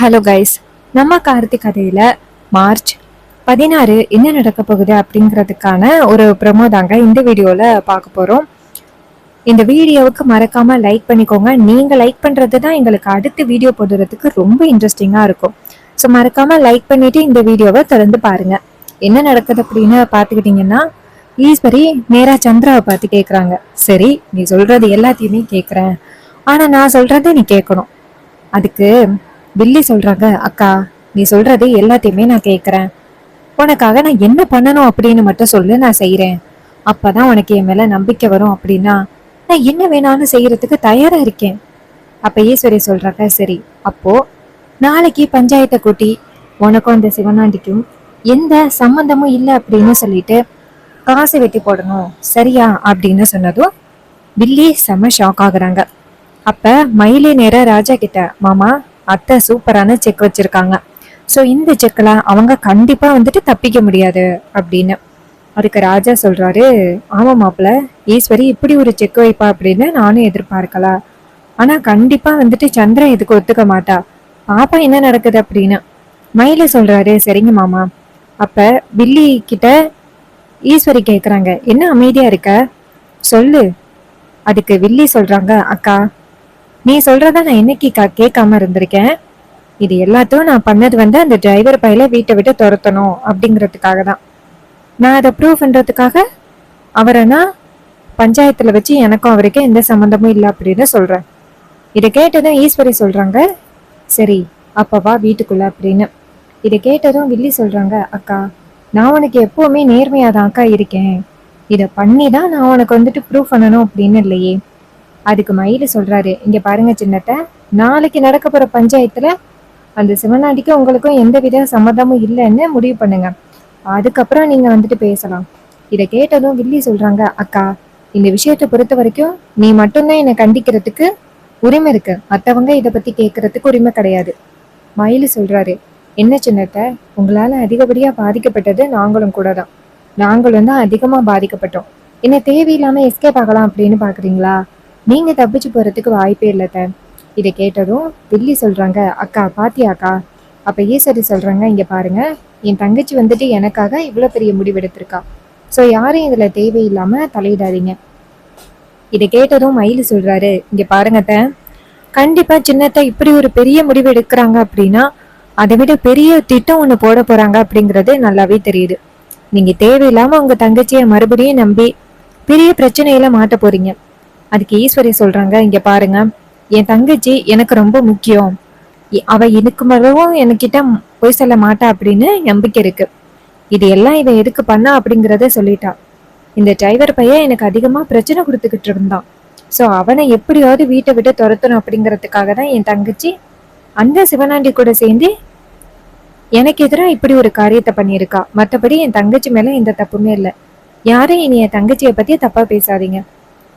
Hello guys, நம்ம கார்த்திக் கதையில March 16 என்ன நடக்க போகுது அப்படிங்கிறதுக்கான ஒரு ப்ரொமோ தாங்க இந்த வீடியோல பார்க்க போறோம். இந்த வீடியோவுக்கு மறக்காம லைக் பண்ணிக்கோங்க. நீங்க லைக் பண்றது தான் எங்களுக்கு அடுத்த வீடியோ போடுறதுக்கு ரொம்ப இன்ட்ரெஸ்டிங்கா இருக்கும். ஸோ மறக்காம லைக் பண்ணிட்டு இந்த வீடியோவை தொடர்ந்து பாருங்க. என்ன நடக்குது அப்படின்னு பார்த்துக்கிட்டிங்கன்னா, ஈஸ்வரி நேரா சந்திராவை பார்த்து கேட்குறாங்க. சரி, நீ சொல்றது எல்லாத்தையுமே கேட்குறேன், ஆனா நான் சொல்றதை நீ கேட்கணும். அதுக்கு வில்லி சொல்றாங்க, அக்கா நீ சொல்றது எல்லாத்தையுமே நான் கேட்குறேன், உனக்காக நான் என்ன பண்ணணும் அப்படின்னு மட்டும் சொல்லு, நான் செய்யறேன். அப்பதான் உனக்கு என் மேல நம்பிக்கை வரும். அப்படின்னா நான் என்ன வேணாலும் செய்யறதுக்கு தயாரா இருக்கேன். அப்ப ஈஸ்வரி சொல்றாங்க, சரி அப்போ நாளைக்கு பஞ்சாயத்தை கூட்டி உனக்கும் அந்த சிவனாண்டிக்கும் எந்த சம்பந்தமும் இல்லை அப்படின்னு சொல்லிட்டு காசு வெட்டி போடணும், சரியா அப்படின்னு சொன்னதும் வில்லி செம ஷாக் ஆகுறாங்க. அப்ப மயிலே நேர ராஜா கிட்ட, மாமா அத்தை சூப்பரான செக் வச்சிருக்காங்க, ஸோ இந்த செக்ல அவங்க கண்டிப்பா வந்துட்டு தப்பிக்க முடியாது அப்படின்னு. அதுக்கு ராஜா சொல்றாரு, ஆமா மாப்பிள்ள, ஈஸ்வரி இப்படி ஒரு செக் வைப்பா அப்படின்னு நானும் எதிர்பார்க்கல, ஆனா கண்டிப்பா வந்துட்டு சந்திரன் இதுக்கு ஒத்துக்க மாட்டா, பாப்பா என்ன நடக்குது அப்படின்னு. மயில சொல்றாரு, சரிங்க மாமா. அப்ப வில்லி கிட்ட ஈஸ்வரி கேக்குறாங்க, என்ன அமைதியா இருக்க, சொல்லு. அதுக்கு வில்லி சொல்றாங்க, அக்கா நீ சொல்றத நான் என்னைக்கு கேட்காம இருந்திருக்கேன். இது எல்லாத்தையும் நான் பண்ணது வந்து அந்த டிரைவர் பையில வீட்டை விட்டு துரத்தணும் அப்படிங்கிறதுக்காக தான். நான் அதை ப்ரூவ் பண்றதுக்காக அவரை நான் பஞ்சாயத்துல வச்சு எனக்கும் அவருக்கு எந்த சம்மந்தமும் இல்லை அப்படின்னு சொல்றேன். இதை கேட்டதும் ஈஸ்வரி சொல்றாங்க, சரி அப்ப வா வீட்டுக்குள்ள அப்படின்னு. இதை கேட்டதும் வில்லி சொல்றாங்க, அக்கா நான் உனக்கு எப்பவுமே நேர்மையாதான் அக்கா இருக்கேன், இதை பண்ணி தான் நான் உனக்கு வந்துட்டு ப்ரூவ் பண்ணணும் அப்படின்னு இல்லையே. அதுக்கு மயில சொல்றாரு, இங்க பாருங்க சின்னத்தை, நாளைக்கு நடக்க போற பஞ்சாயத்துல அந்த சிவனாண்டிக்கு உங்களுக்கும் எந்தவித சம்மதமும் இல்லைன்னு முடிவு பண்ணுங்க, அதுக்கப்புறம் நீங்க வந்துட்டு பேசலாம். இதை கேட்டதும் வில்லி சொல்றாங்க, அக்கா இந்த விஷயத்தை பொறுத்த வரைக்கும் நீ மட்டும்தான் என்னை கண்டிக்கிறதுக்கு உரிமை இருக்கு, மற்றவங்க இதை பத்தி கேட்கறதுக்கு உரிமை கிடையாது. மயிலு சொல்றாரு, என்ன சின்னத்தை, உங்களால அதிகப்படியா பாதிக்கப்பட்டது நாங்களும் கூட தான், நாங்களும் தான் அதிகமா பாதிக்கப்பட்டோம், என்ன தேவையில்லாம எஸ்கேப் ஆகலாம் அப்படின்னு பாக்குறீங்களா, நீங்க தப்பிச்சு போறதுக்கு வாய்ப்பே இல்லைத்த. இதை கேட்டதும் வில்லி சொல்றாங்க, அக்கா பாத்தியாக்கா. அப்ப ஈஸ்வரி சொல்றாங்க, இங்க பாருங்க, என் தங்கச்சி வந்துட்டு எனக்காக இவ்வளவு பெரிய முடிவு எடுத்திருக்கா, ஸோ யாரையும் இதுல தேவையில்லாம தலையிடாதீங்க. இதை கேட்டதும் மயிலு சொல்றாரு, இங்க பாருங்கத்த, கண்டிப்பா சின்னத்தை இப்படி ஒரு பெரிய முடிவு எடுக்கிறாங்க அப்படின்னா அதை விட பெரிய திட்டம் ஒண்ணு போட போறாங்க அப்படிங்கிறது நல்லாவே தெரியுது. நீங்க தேவையில்லாம உங்க தங்கச்சிய மறுபடியும் நம்பி பெரிய பிரச்சனையில மாட்ட போறீங்க. அதுக்கு ஈஸ்வரி சொல்றாங்க, இங்க பாருங்க, என் தங்கச்சி எனக்கு ரொம்ப முக்கியம், அவ இதுக்கு மேலவும் என்கிட்ட போய் சொல்ல மாட்டா அப்படின்னு நம்பிக்கை இருக்கு. இது எல்லாம் இவன் எதுக்கு பண்ணா அப்படிங்கிறத சொல்லிட்டா. இந்த டிரைவர் பையன் எனக்கு அதிகமா பிரச்சனை கொடுத்துக்கிட்டு இருந்தான், ஸோ அவனை எப்படியாவது வீட்டை விட்டு துரத்தணும் அப்படிங்கிறதுக்காக தான் என் தங்கச்சி அந்த சிவனாண்டி கூட சேர்ந்து எனக்கு எதிராக இப்படி ஒரு காரியத்தை பண்ணியிருக்கா, மற்றபடி என் தங்கச்சி மேல எந்த தப்புமே இல்லை, யாரும் இனி என் தங்கச்சியை பத்தி தப்பா பேசாதீங்க.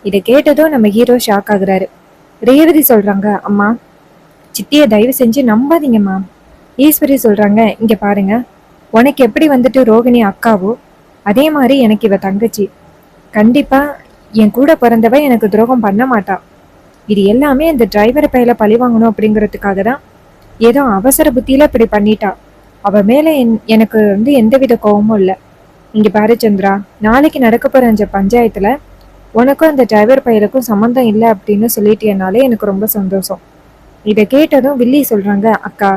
இதை கேட்டதும் நம்ம ஹீரோ ஷாக் ஆகுறாரு. ரேவதி சொல்றாங்க, அம்மா சித்திய தயவு செஞ்சு நம்பாதீங்கம்மா. ஈஸ்வரி சொல்றாங்க, இங்க பாருங்க, உனக்கு எப்படி வந்துட்டு ரோகிணி அக்காவோ அதே மாதிரி எனக்கு இவ தங்கச்சி, கண்டிப்பா என் கூட பிறந்தவ எனக்கு துரோகம் பண்ண மாட்டா. இது எல்லாமே இந்த டிரைவர் பையில பழி வாங்கணும் அப்படிங்கிறதுக்காக தான் ஏதோ அவசர புத்தியில இப்படி பண்ணிட்டா. அவ மேல எனக்கு வந்து எந்தவித கோபமும் இல்லை. இங்க பாரு சந்திரா, நாளைக்கு நடக்க போற அந்த பஞ்சாயத்துல உனக்கும் அந்த டிரைவர் பையலுக்கும் சம்மந்தம் இல்லை அப்படின்னு சொல்லிட்டேனாலே எனக்கு ரொம்ப சந்தோஷம். இதை கேட்டதும் வில்லி சொல்றாங்க, அக்கா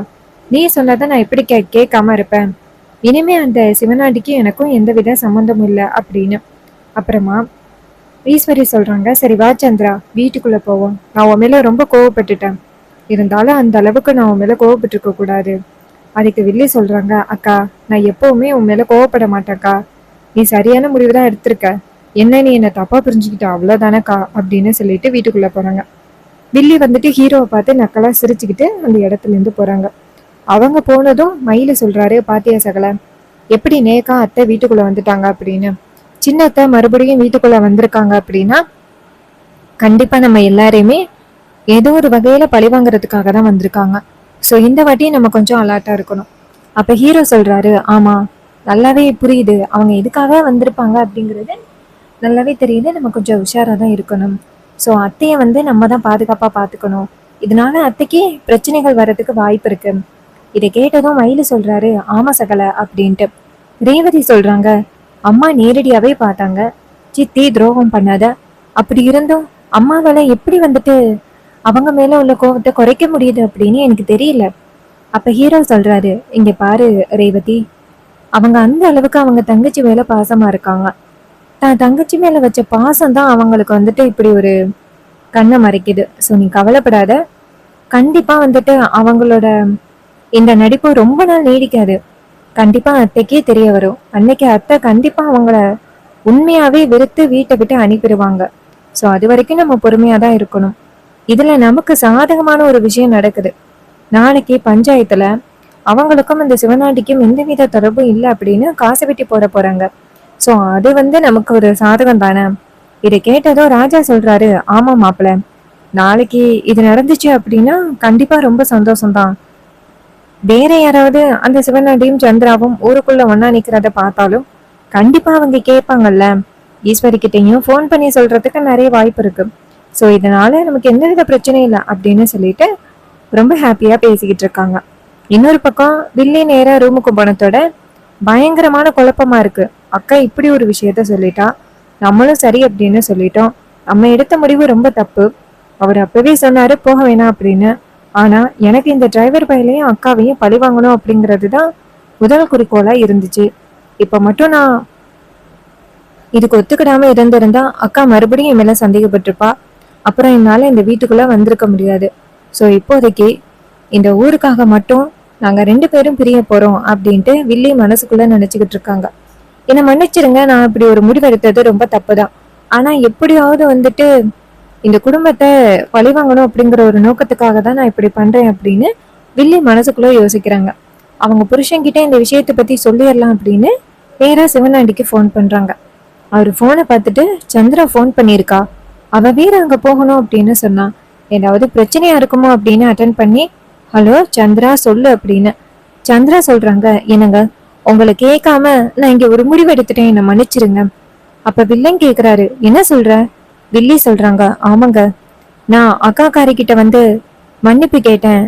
நீ சொன்னதை நான் எப்படி கேட்காம இருப்பேன், இனிமே அந்த சிவனாண்டிக்கு எனக்கும் எந்தவித சம்மந்தமும் இல்லை அப்படின்னு. அப்புறமா ஈஸ்வரி சொல்றாங்க, சரி வா சந்திரா வீட்டுக்குள்ள போவோம், நான் உன் மேல ரொம்ப கோவப்பட்டுட்டேன், இருந்தாலும் அந்த அளவுக்கு நான் உன் மேல கோவப்பட்டிருக்க கூடாது. அதுக்கு வில்லி சொல்றாங்க, அக்கா நான் எப்பவுமே உன் மேல கோவப்பட மாட்டேக்கா, நீ சரியான முடிவு தான் எடுத்திருக்க, என்ன நீ என்ன தப்பா புரிஞ்சுக்கிட்ட அவ்வளவுதானக்கா அப்படின்னு சொல்லிட்டு வீட்டுக்குள்ள போறாங்க. வில்லி வந்துட்டு ஹீரோவை பார்த்து நக்கலா சிரிச்சுக்கிட்டு அந்த இடத்துல இருந்து போறாங்க. அவங்க போனதும் மயில சொல்றாரு, பாத்தியா சகல, எப்படி நேக்கா அத்தை வீட்டுக்குள்ள வந்துட்டாங்க அப்படின்னு. சின்ன அத்தை மறுபடியும் வீட்டுக்குள்ள வந்திருக்காங்க அப்படின்னா கண்டிப்பா நம்ம எல்லாரையுமே ஏதோ ஒரு வகையில பழி வாங்குறதுக்காக தான் வந்திருக்காங்க, ஸோ இந்த வாட்டி நம்ம கொஞ்சம் அலர்ட்டா இருக்கணும். அப்ப ஹீரோ சொல்றாரு, ஆமா நல்லாவே புரியுது அவங்க எதுக்காக வந்திருப்பாங்க அப்படிங்கிறது நல்லாவே தெரியுது, நம்ம கொஞ்சம் உஷாரா தான் இருக்கணும். ஸோ அத்தையை வந்து நம்ம தான் பாதுகாப்பா பார்த்துக்கணும், இதனால அத்தைக்கு பிரச்சனைகள் வர்றதுக்கு வாய்ப்பு இருக்கு, இதை கேட்டதும் மயிலு சொல்றாரு, ஆமா சகல அப்படின்ட்டு. ரேவதி சொல்றாங்க, அம்மா நேரடியாவே பார்த்தாங்க, சித்தி துரோகம் பண்ணாத, அப்படி இருந்தும் அம்மாவால எப்படி வந்துட்டு அவங்க மேல உள்ள கோவத்தை குறைக்க முடியுது அப்படின்னு எனக்கு தெரியல. அப்ப ஹீரோ சொல்றாரு, இங்க பாரு ரேவதி, அவங்க அந்த அளவுக்கு அவங்க தங்கச்சி மேல பாசமா இருக்காங்க. தான் தங்கச்சி மேல வச்ச பாசம் தான் அவங்களுக்கு வந்துட்டு இப்படி ஒரு கண்ணை மறைக்குது. ஸோ நீ கவலைப்படாத, கண்டிப்பா வந்துட்டு அவங்களோட இந்த நடிப்பு ரொம்ப நாள் நீடிக்காது. கண்டிப்பா அத்தைக்கே தெரிய வரும். அன்னைக்கு அத்தை கண்டிப்பா அவங்கள உண்மையாவே வெறுத்து வீட்டை விட்டு அனுப்பிடுவாங்க. ஸோ அது வரைக்கும் நம்ம பொறுமையா தான் இருக்கணும். இதுல நமக்கு சாதகமான ஒரு விஷயம் நடக்குது. நாளைக்கு பஞ்சாயத்துல அவங்களுக்கும் இந்த சிவனாண்டிக்கும் எந்தவித தொடர்பும் இல்லை அப்படின்னு காசு வெட்டி போட போறாங்க. ஸோ அது நமக்கு ஒரு சாதகம் தானே. இதை கேட்டதும் ராஜா சொல்றாரு, ஆமா மாப்பிள்ள, நாளைக்கு இது நடந்துச்சு அப்படின்னா கண்டிப்பா ரொம்ப சந்தோஷம்தான். வேற யாராவது அந்த சிவனாண்டியும் சந்திராவும் ஊருக்குள்ள ஒன்னா நிக்கிறத பார்த்தாலும் கண்டிப்பா அவங்க கேட்பாங்கல்ல. ஈஸ்வரி கிட்டையும் ஃபோன் பண்ணி சொல்றதுக்கு நிறைய வாய்ப்பு இருக்கு. ஸோ இதனால நமக்கு எந்தவித பிரச்சனையும் இல்லை அப்படின்னு சொல்லிட்டு ரொம்ப ஹாப்பியா பேசிக்கிட்டு இருக்காங்க. இன்னொரு பக்கம் வில்லி நேரா ரூமுக்கு போனதோட பயங்கரமான குழப்பமா இருக்கு. அக்கா இப்படி ஒரு விஷயத்த சொல்லிட்டா, நம்மளும் சரி அப்படின்னு சொல்லிட்டோம். நம்ம எடுத்த முடிவு ரொம்ப தப்பு. அவர் அப்பவே சொன்னாரு போக வேணாம் அப்படின்னு. ஆனா எனக்கு இந்த டிரைவர் பையலையும் அக்காவையும் பழி வாங்கணும் அப்படிங்கிறது தான் முதல் குறிக்கோளா இருந்துச்சு. இப்ப மட்டும் நான் இதுக்கு ஒத்துக்கிடாம இருந்திருந்தா அக்கா மறுபடியும் என் மேல சந்தேகப்பட்டிருப்பா. அப்புறம் என்னால இந்த வீட்டுக்குள்ள வந்திருக்க முடியாது. ஸோ இப்போதைக்கு இந்த ஊருக்காக மட்டும் நாங்க 2 பேரும் பிரிய போறோம் அப்படின்ட்டு வில்லி மனசுக்குள்ள நினைச்சுக்கிட்டு இருக்காங்க. என்னை மன்னிச்சிருங்க, நான் இப்படி ஒரு முடிவெடுத்தது ரொம்ப தப்புதான். ஆனா எப்படியாவது வந்துட்டு இந்த குடும்பத்தை பழிவாங்கணும் அப்படிங்கிற ஒரு நோக்கத்துக்காக தான் நான் இப்படி பண்றேன் அப்படின்னு வில்லி மனசுக்குள்ள யோசிக்கிறாங்க. அவங்க புருஷன்கிட்ட இந்த விஷயத்தை பத்தி சொல்லிடலாம் அப்படின்னு நேரா சிவனாண்டிக்கு ஃபோன் பண்றாங்க. அவர் ஃபோனை பார்த்துட்டு, சந்திரா ஃபோன் பண்ணியிருக்கா, அவ வேற அங்க போகணும் அப்படின்னு சொன்னா, ஏதாவது பிரச்சனையா இருக்குமோ அப்படின்னு அட்டன் பண்ணி, ஹலோ சந்திரா சொல்லு அப்படின்னு. சந்திரா சொல்றாங்க, என்னங்க உங்களை கேட்காம நான் இங்க ஒரு முடிவு எடுத்துட்டேன், என்னை மன்னிச்சிருங்க. அப்ப வில்லன் கேக்குறாரு, என்ன சொல்ற? வில்லி சொல்றாங்க, ஆமாங்க, நான் அக்கா காரிக்கிட்ட மன்னிப்பு கேட்டேன்.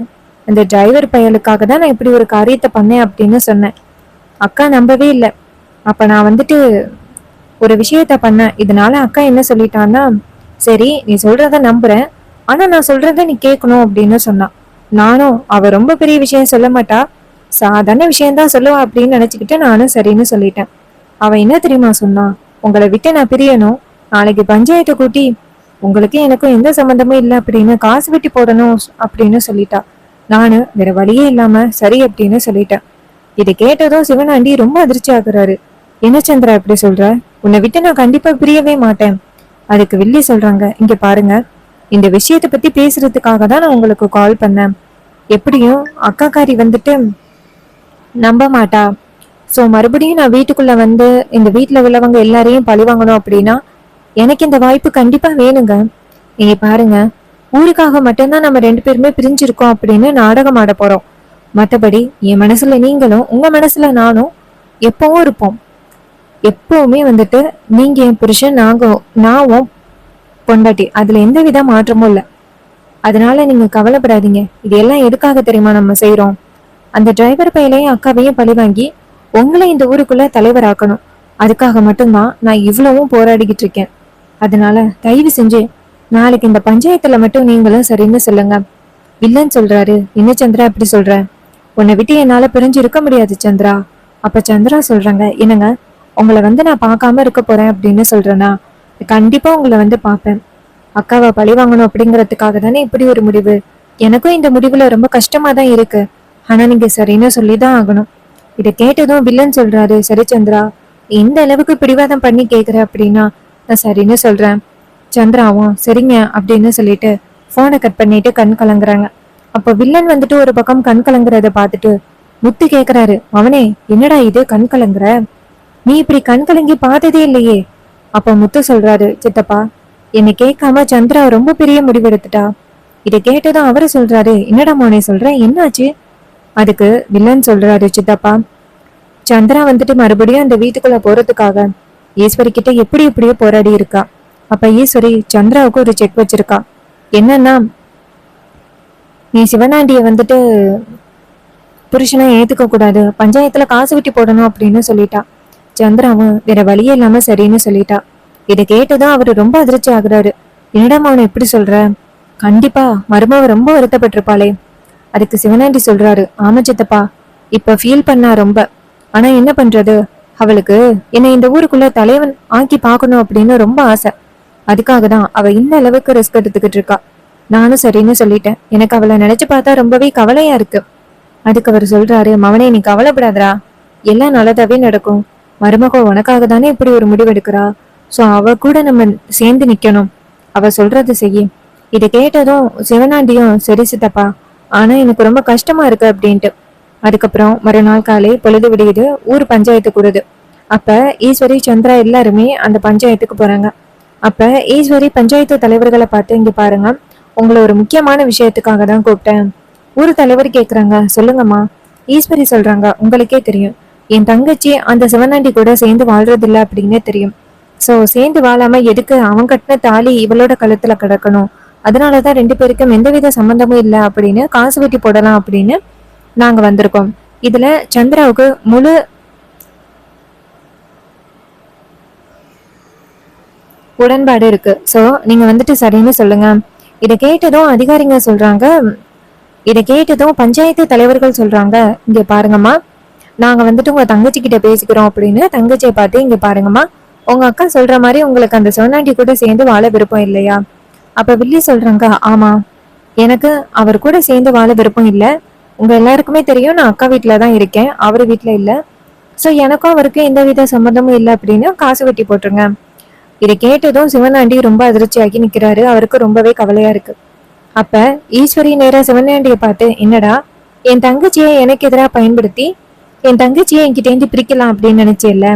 அந்த டிரைவர் பயலுக்காக தான் நான் இப்படி ஒரு காரியத்தை பண்ணேன் அப்படின்னு சொன்னேன். அக்கா நம்பவே இல்லை. அப்ப நான் ஒரு விஷயத்த பண்ண. இதனால அக்கா என்ன சொல்லிட்டான்னா, சரி நீ சொல்றத நம்புறேன், ஆனா நான் சொல்றத நீ கேட்கணும் அப்படின்னு சொன்னான். நானும் அவ ரொம்ப பெரிய விஷயம் சொல்ல மாட்டா, சாதாரண விஷயம்தான் சொல்லுவா அப்படின்னு நினைச்சுக்கிட்டு நானும் சரின்னு சொல்லிட்டேன். அவ என்ன தெரியுமா சொன்னா, உங்களை விட்டு நான் பிரியணும், நாளைக்கு பஞ்சாயத்தை கூட்டி உங்களுக்கு எனக்கும் எந்த சம்மந்தமும் இல்லை அப்படின்னு காசு வெட்டி போடணும் அப்படின்னு சொல்லிட்டா. நானு வேற வழியே இல்லாம சரி அப்படின்னு சொல்லிட்டேன். இதை கேட்டதும் சிவனாண்டி ரொம்ப அதிர்ச்சி ஆகுறாரு. என்ன சந்திரா இப்படி சொல்ற? உன்னை விட்டு நான் கண்டிப்பா பிரியவே மாட்டேன். அதுக்கு வில்லி சொல்றாங்க, இங்க பாருங்க, இந்த விஷயத்த பத்தி பேசுறதுக்காக தான் நான் உங்களுக்கு கால் பண்ணேன். எப்படியும் அக்காக்காரி நம்ப மாட்டா. ஸோ மறுபடியும் நான் வீட்டுக்குள்ள இந்த வீட்டுல உள்ளவங்க எல்லாரையும் பழி வாங்கணும் அப்படின்னா எனக்கு இந்த வாய்ப்பு கண்டிப்பா வேணுங்க. நீங்க பாருங்க, ஊருக்காக மட்டும்தான் நம்ம 2 பேருமே பிரிஞ்சிருக்கோம் அப்படின்னு நாடகம் ஆட போறோம். மற்றபடி என் மனசுல நீங்களும் உங்க மனசுல நானும் எப்பவும் இருப்போம். எப்பவுமே நீங்க என் புருஷன், நான் உன் பொண்டாட்டி, அதுல எந்த வித மாற்றமும் இல்லை. அதனால நீங்க கவலைப்படாதீங்க. இது எல்லாம் எதுக்காக தெரியுமா நம்ம செய்யறோம்? அந்த டிரைவர் பையலையும் அக்காவையும் பழி வாங்கி உங்களை இந்த ஊருக்குள்ள தலைவராக்கணும். அதுக்காக மட்டும்தான் நான் இவ்வளவும் போராடிக்கிட்டு இருக்கேன். அதனால தயவு செஞ்சு நாளைக்கு இந்த பஞ்சாயத்துல மட்டும் நீங்களும் சரின்னு சொல்லுங்க. வில்லன் சொல்றாரு, என்ன சந்திரா இப்படி சொல்ற? உன்னை விட்டு என்னால பிரிஞ்சு இருக்க முடியாது சந்திரா. அப்ப சந்திரா சொல்றாங்க, என்னங்க உங்களை நான் பார்க்காம இருக்க போறேன் அப்படின்னு சொல்றேன்னா, கண்டிப்பா உங்களை பார்ப்பேன். அக்காவை பழி வாங்கணும் அப்படிங்கறதுக்காக தானே இப்படி ஒரு முடிவு. எனக்கும் இந்த முடிவுல ரொம்ப கஷ்டமா தான் இருக்கு. ஆனா நீங்க சரின்னு சொல்லிதான் ஆகணும். இதை கேட்டதும் வில்லன் சொல்றாரு, சரி சந்திரா, இந்த அளவுக்கு பிடிவாதம் பண்ணி கேக்குற அப்படின்னா நான் சரின்னு சொல்றேன். சந்திராவும் சரிங்க அப்படின்னு சொல்லிட்டு போனை கட் பண்ணிட்டு கண் கலங்குறாங்க. அப்ப வில்லன் ஒரு பக்கம் கண் கலங்குறத பார்த்துட்டு முத்து கேக்குறாரு, அவனே என்னடா இது கண் கலங்குற? நீ இப்படி கண் கலங்கி பார்த்ததே இல்லையே. அப்ப முத்து சொல்றாரு, சித்தப்பா என்னை கேட்காம சந்திரா ரொம்ப பெரிய முடிவெடுத்துட்டா. இதை கேட்டதும் அவரு சொல்றாரு, என்னடா மோனே சொல்ற, என்னாச்சு? அதுக்கு வில்லன் சொல்றாரு, சித்தப்பா சந்திரா மறுபடியும் அந்த வீட்டுக்குள்ள போறதுக்காக ஈஸ்வரி கிட்ட எப்படி எப்படியோ போராடி இருக்கா. அப்ப ஈஸ்வரி சந்திராவுக்கு ஒரு செக் வச்சிருக்கா. என்னன்னா, நீ சிவனாண்டிய புருஷனை ஏத்துக்க கூடாது, பஞ்சாயத்துல காசு வெட்டி போடணும் அப்படின்னு சொல்லிட்டா. சந்திராவும் வேற வழியே இல்லாம சரின்னு சொல்லிட்டா. இதை கேட்டுதான் அவரு ரொம்ப அதிர்ச்சி ஆகுறாரு. என்னடா அவனை எப்படி சொல்ற? கண்டிப்பா மருமவ ரொம்ப வருத்தப்பட்டிருப்பாளே. அதுக்கு சிவனாண்டி சொல்றாரு, ஆமா சித்தப்பா, இப்ப ஃபீல் பண்ணா ரொம்ப. ஆனா என்ன பண்றது, அவளுக்கு என்னை இந்த ஊருக்குள்ள தலைவன் ஆக்கி பாக்கணும் அப்படின்னு ரொம்ப ஆசை. அதுக்காக தான் அவ இந்த அளவுக்கு ரிஸ்க் எடுத்துக்கிட்டு இருக்கா. நானும் சரின்னு சொல்லிட்டேன். எனக்கு அவளை நினைச்சு பார்த்தா ரொம்பவே கவலையா இருக்கு. அதுக்கு அவர் சொல்றாரு, மவனே நீ கவலைப்படாதடா, எல்லாம் நல்லதாவே நடக்கும். மருமக உனக்காக தானே இப்படி ஒரு முடிவு எடுக்கிறா. சோ அவ கூட நம்ம சேர்ந்து நிக்கணும். அவ சொல்றது செய்ய. இதை கேட்டதும் சிவனாண்டியும் சரி சித்தப்பா, ஆனா எனக்கு ரொம்ப கஷ்டமா இருக்கு அப்படின்ட்டு. அதுக்கப்புறம் மறுநாள் காலை பொழுது விடியுது, ஊர் பஞ்சாயத்து கூடுது. அப்ப ஈஸ்வரி சந்திரா எல்லாருமே அந்த பஞ்சாயத்துக்கு போறாங்க. அப்ப ஈஸ்வரி பஞ்சாயத்து தலைவர்களை பார்த்து, இங்க பாருங்க, உங்களை ஒரு முக்கியமான விஷயத்துக்காக தான் கூப்பிட்டேன். ஊர் தலைவர் கேக்குறாங்க, சொல்லுங்கம்மா. ஈஸ்வரி சொல்றாங்க, உங்களுக்கே தெரியும், என் தங்கச்சி அந்த சிவனாண்டி கூட சேர்ந்து வாழ்றது இல்ல அப்படின்னு தெரியும். சோ சேர்ந்து வாழாம எதுக்கு அவன் கட்டின தாலி இவளோட கழுத்துல கிடக்கணும். அதனாலதான் ரெண்டு பேருக்கும் எந்தவித சம்பந்தமும் இல்லை அப்படின்னு காசு வெட்டி போடலாம் அப்படின்னு நாங்க வந்திருக்கோம். இதுல சந்திராவுக்கு முழு உடன்பாடு இருக்கு. சோ நீங்க வந்துட்டு சரின்னு சொல்லுங்க. இதை கேட்டதும் அதிகாரிங்க சொல்றாங்க, இதை கேட்டதும் பஞ்சாயத்து தலைவர்கள் சொல்றாங்க, இங்க பாருங்கம்மா, நாங்க வந்துட்டு உங்க தங்கச்சி கிட்ட பேசிக்கிறோம் அப்படின்னு தங்கச்சியை பார்த்து, இங்க பாருங்கம்மா, உங்க அக்கா சொல்ற மாதிரி உங்களுக்கு அந்த சிவனாண்டி கூட சேர்ந்து வாழ விருப்பம் இல்லையா? அப்ப வில்லி சொல்றாங்க, ஆமா, எனக்கு அவர் கூட சேர்ந்து வாழ விருப்பம் இல்ல. உங்க எல்லாருக்குமே தெரியும், நான் அக்கா வீட்டுலதான் இருக்கேன், அவரு வீட்டுல இல்ல. சோ எனக்கும் அவருக்கு எந்தவித சம்மந்தமும் இல்லை அப்படின்னு காசு வெட்டி போட்டுருங்க. இதை கேட்டதும் சிவனாண்டி ரொம்ப அதிர்ச்சியாகி நிக்கிறாரு. அவருக்கு ரொம்பவே கவலையா இருக்கு. அப்ப ஈஸ்வரி நேரா சிவனாண்டிய பார்த்து, என்னடா என் தங்கச்சியை எனக்கு எதிராக பயன்படுத்தி என் தங்கச்சியை என்கிட்டேந்து பிரிக்கலாம் அப்படின்னு நினைச்சேல்ல,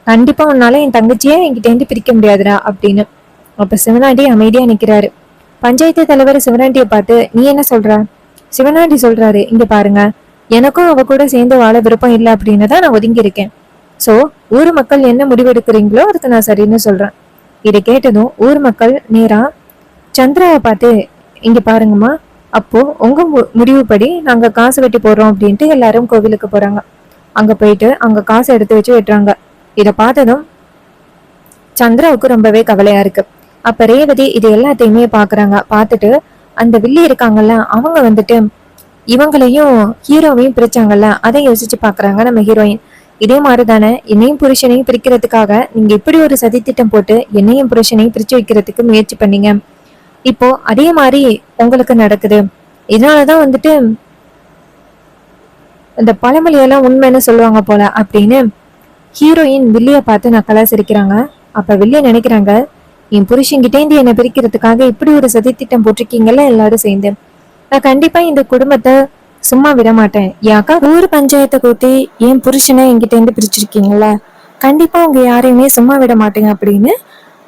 கண்டிப்பா உன்னால என் தங்கச்சியை என்கிட்டேந்து பிரிக்க முடியாதுடா அப்படின்னு. அப்ப சிவனாண்டி அமைதியா நிக்கிறாரு. பஞ்சாயத்து தலைவர் சிவனாண்டிய பார்த்து, நீ என்ன சொல்ற? சிவனாண்டி சொல்றாரு, இங்க பாருங்க, எனக்கும் அவ கூட சேர்ந்து வாழ விருப்பம் இல்லை அப்படின்னு தான் நான் ஒதுங்கி இருக்கேன். சோ ஊர் மக்கள் என்ன முடிவெடுக்கிறீங்களோ அதுக்கு நான் சரின்னு சொல்றேன். இதை கேட்டதும் ஊர் மக்கள் நேரா சந்திராவை பார்த்து, இங்க பாருங்கம்மா, அப்போ உங்க முடிவுப்படி நாங்க காசு வெட்டி போடுறோம் அப்படின்ட்டு எல்லாரும் கோவிலுக்கு போறாங்க. அங்க போயிட்டு அங்க காசு எடுத்து வச்சு வெட்டுறாங்க. இதை பார்த்ததும் சந்திராவுக்கு ரொம்பவே கவலையா இருக்கு. அப்ப ரேவதி இது எல்லாத்தையுமே பாக்குறாங்க. பார்த்துட்டு அந்த வில்லி இருக்காங்கல்ல, அவங்க வந்துட்டு இவங்களையும் ஹீரோவையும் பிரிச்சாங்கல்ல, அதை யோசிச்சு பாக்குறாங்க நம்ம ஹீரோயின். இதே மாதிரிதானே என்னையும் புருஷனையும் பிரிக்கிறதுக்காக நீங்க இப்படி ஒரு சதித்திட்டம் போட்டு என்னையும் புருஷனையும் பிரிச்சு வைக்கிறதுக்கு முயற்சி பண்ணீங்க. இப்போ அதே மாதிரி உங்களுக்கு நடக்குது. இதனாலதான் வந்துட்டு இந்த பழமொழியெல்லாம் உண்மைன்னு சொல்லுவாங்க போல அப்படின்னு ஹீரோயின் வில்லிய பார்த்து நக்கலா சிரிக்கிறாங்க. அப்ப வில்லிய நினைக்கிறாங்க, என் புருஷன்கிட்டேந்து என்னை பிரிக்கிறதுக்காக இப்படி ஒரு சதித்திட்டம் போட்டிருக்கீங்கல்ல எல்லாரும் சேர்ந்து, நான் கண்டிப்பா இந்த குடும்பத்தை சும்மா விட மாட்டேன். என் அக்கா ஊர் பஞ்சாயத்தை கூட்டி என் புருஷனை என்கிட்ட இருந்து பிரிச்சிருக்கீங்கல்ல, கண்டிப்பா உங்க யாரையுமே சும்மா விட மாட்டேங்க அப்படின்னு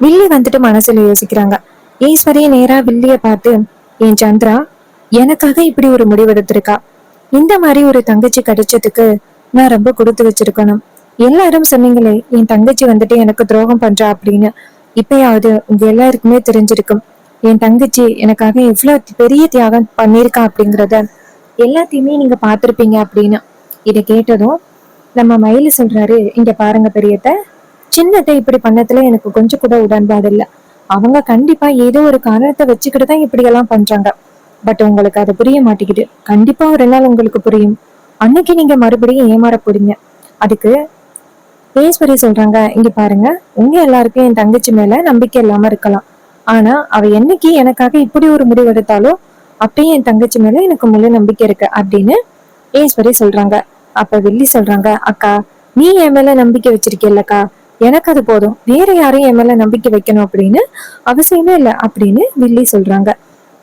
வில்லி வந்துட்டு மனசுல யோசிக்கிறாங்க. ஈஸ்வரிய நேரா வில்லிய பார்த்து, என் சந்திரா எனக்காக இப்படி ஒரு முடிவெடுத்திருக்கா. இந்த மாதிரி ஒரு தங்கச்சி கிடைச்சதுக்கு நான் ரொம்ப கொடுத்து வச்சிருக்கணும். எல்லாரும் சொன்னீங்களே என் தங்கச்சி வந்துட்டு எனக்கு துரோகம் பண்றா அப்படின்னு, இப்பயாவது உங்க எல்லாருக்குமே தெரிஞ்சிருக்கும் என் தங்கச்சி எனக்காக எவ்வளவு பெரிய தியாகம் பண்ணிருக்கா அப்படிங்கிறத எல்லாத்தையுமே நீங்க பாத்திருப்பீங்க அப்படின்னு. இதை கேட்டதும் நம்ம மயிலு சொல்றாரு, இங்க பாருங்க பெரியத்த, சின்னத்தை இப்படி பண்ணதுல எனக்கு கொஞ்சம் கூட உடன்பாடு இல்லை. அவங்க கண்டிப்பா ஏதோ ஒரு காரணத்தை வச்சுக்கிட்டு தான் இப்படி எல்லாம் பண்றாங்க. பட் உங்களுக்கு அது புரிய மாட்டேங்குது. கண்டிப்பா ஒரு நாள் உங்களுக்கு புரியும். அன்னைக்கு நீங்க மறுபடியும் ஏமாற போறீங்க. அதுக்கு ஈஸ்வரி சொல்றாங்க, இங்க பாருங்க, உங்க எல்லாருக்கும் என் தங்கச்சி மேல நம்பிக்கை இல்லாம இருக்கலாம். ஆனா அவ என்னைக்கு எனக்காக இப்படி ஒரு முடிவு எடுத்தாலோ அப்பயே என் தங்கச்சி மேல எனக்கு முழு நம்பிக்கை இருக்கு அப்படின்னு ஈஸ்வரி சொல்றாங்க. அப்ப வில்லி சொல்றாங்க, அக்கா நீ என் மேல நம்பிக்கை வச்சிருக்கேல்லக்கா, எனக்கு அது போதும், வேற யாரையும் என் மேல நம்பிக்கை வைக்கணும் அப்படின்னு அவசியமே இல்லை அப்படின்னு வில்லி சொல்றாங்க.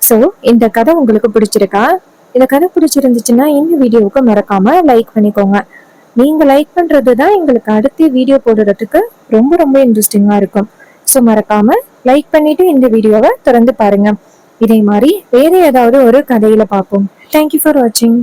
சோ இந்த கதை உங்களுக்கு பிடிச்சிருக்கா? இந்த கதை பிடிச்சிருந்துச்சுன்னா இந்த வீடியோவுக்கு மறக்காம லைக் பண்ணிக்கோங்க. நீங்க லைக் பண்றதுதான் எங்களுக்கு அடுத்த வீடியோ போடுறதுக்கு ரொம்ப ரொம்ப இன்ட்ரெஸ்டிங்கா இருக்கும். ஸோ மறக்காம லைக் பண்ணிட்டு இந்த வீடியோவை தொடர்ந்து பாருங்க. இதே மாதிரி வேற ஏதாவது ஒரு கதையில பார்ப்போம். தேங்க்யூ ஃபார் வாட்சிங்.